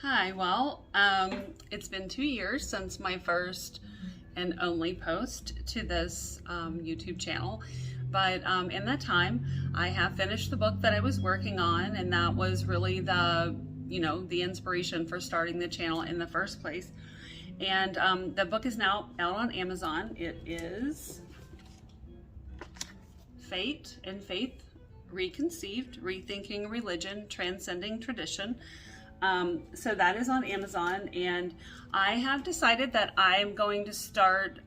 Hi, it's been 2 years since my first and only post to this YouTube channel. But in that time, I have finished the book that I was working on, and that was really the inspiration for starting the channel in the first place. And the book is now out on Amazon. It is Fate and Faith Reconceived, Rethinking Religion, Transcending Tradition. So that is on Amazon, and I have decided that I'm going to start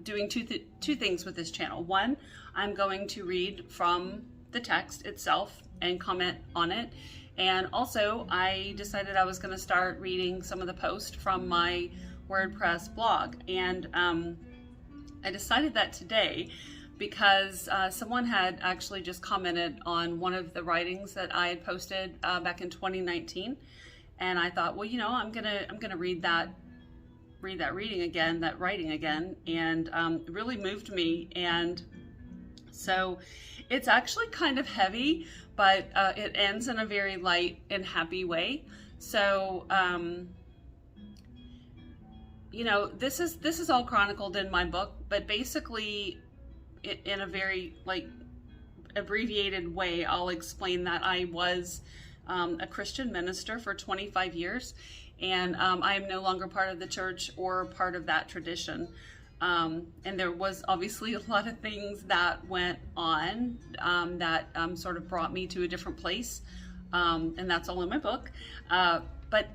doing two things with this channel. One, I'm going to read from the text itself and comment on it, and also I decided I was going to start reading some of the posts from my WordPress blog, and I decided that today because someone had actually just commented on one of the writings that I had posted back in 2019. And I thought, well, I'm gonna read that writing again, and it really moved me. And so it's actually kind of heavy, but it ends in a very light and happy way. So this is all chronicled in my book, but basically in a very abbreviated way, I'll explain that I was a Christian minister for 25 years, and I am no longer part of the church or part of that tradition. And there was obviously a lot of things that went on that sort of brought me to a different place, and that's all in my book. But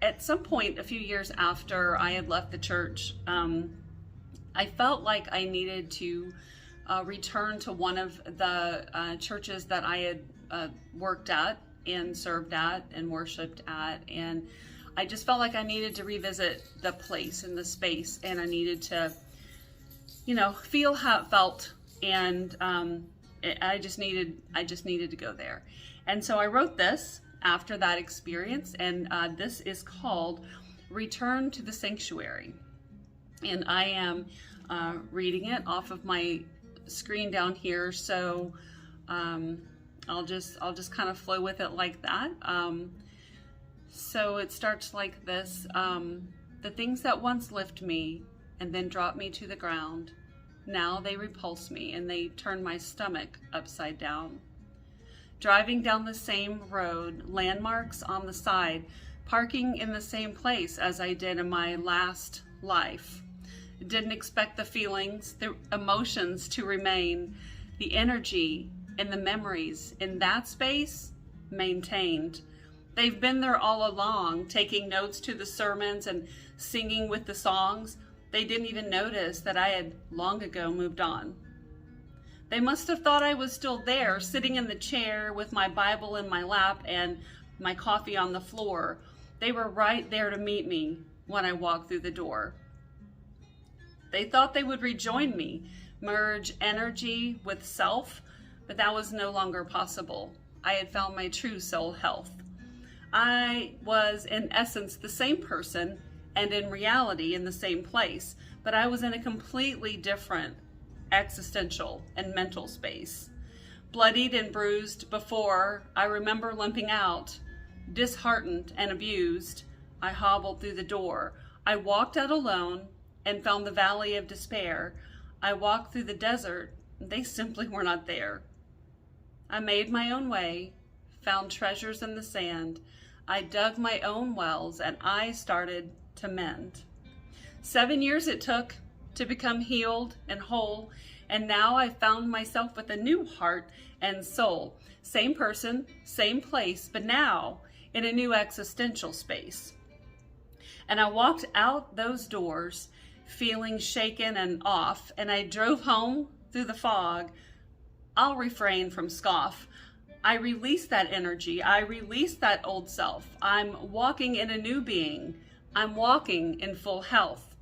at some point, a few years after I had left the church, I felt like I needed to return to one of the churches that I had worked at and served at and worshiped at, and I just felt like I needed to revisit the place and the space, and I needed to feel how it felt, and I just needed to go there. And so I wrote this after that experience, and this is called Return to the Sanctuary, and I am reading it off of my screen down here, so I'll just kind of flow with it like that. So it starts like this. The things that once lift me and then drop me to the ground, now they repulse me and they turn my stomach upside down. Driving down the same road, landmarks on the side, parking in the same place as I did in my last life. Didn't expect the feelings, the emotions to remain, the energy and the memories in that space maintained. They've been there all along, taking notes to the sermons and singing with the songs. They didn't even notice that I had long ago moved on. They must have thought I was still there, sitting in the chair with my Bible in my lap and my coffee on the floor. They were right there to meet me when I walked through the door. They thought they would rejoin me, merge energy with self, but that was no longer possible. I had found my true soul health. I was, in essence, the same person, and in reality, in the same place, but I was in a completely different existential and mental space. Bloodied and bruised before, I remember limping out. Disheartened and abused, I hobbled through the door. I walked out alone and found the valley of despair. I walked through the desert. They simply were not there. I made my own way, found treasures in the sand. I dug my own wells, and I started to mend. 7 years it took to become healed and whole, and now I found myself with a new heart and soul. Same person, same place, but now in a new existential space. And I walked out those doors feeling shaken and off, and I drove home through the fog. I'll refrain from scoff. I release that energy. I release that old self. I'm walking in a new being. I'm walking in full health.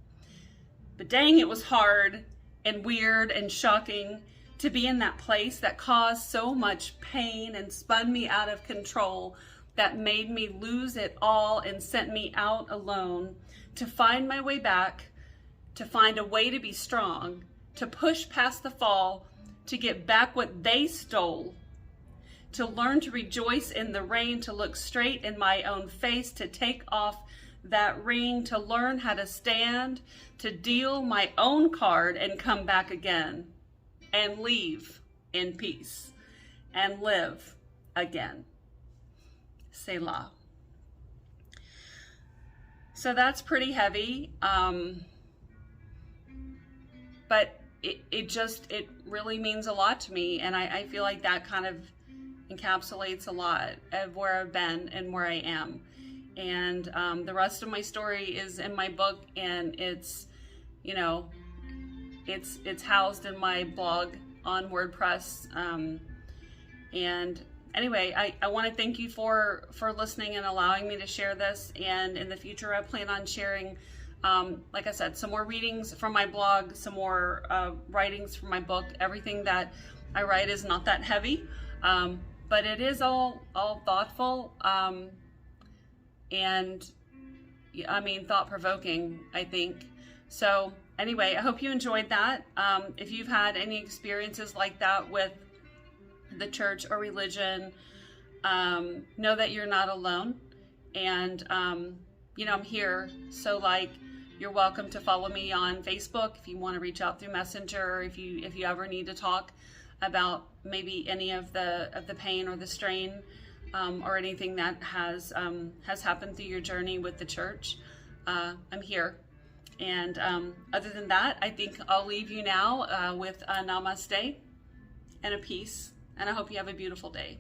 But dang, it was hard and weird and shocking to be in that place that caused so much pain and spun me out of control, that made me lose it all and sent me out alone to find my way back, to find a way to be strong, to push past the fall, to get back what they stole, to learn to rejoice in the rain, to look straight in my own face, to take off that ring, to learn how to stand, to deal my own card and come back again and leave in peace and live again. Selah. So that's pretty heavy, but it really means a lot to me, and I feel like that kind of encapsulates a lot of where I've been and where I am. And the rest of my story is in my book, and it's, you know, it's housed in my blog on WordPress. And anyway, I want to thank you for listening and allowing me to share this. And in the future, I plan on sharing, like I said, some more readings from my blog, some more writings from my book. Everything that I write is not that heavy, but it is all thoughtful, and I mean, thought-provoking, I think. So anyway, I hope you enjoyed that. If you've had any experiences like that with the church or religion, know that you're not alone. And, you know, I'm here. So like, you're welcome to follow me on Facebook if you want to reach out through Messenger, or if you ever need to talk about maybe any of the pain or the strain, or anything that has happened through your journey with the church. I'm here. And other than that, I think I'll leave you now with a namaste and a peace. And I hope you have a beautiful day.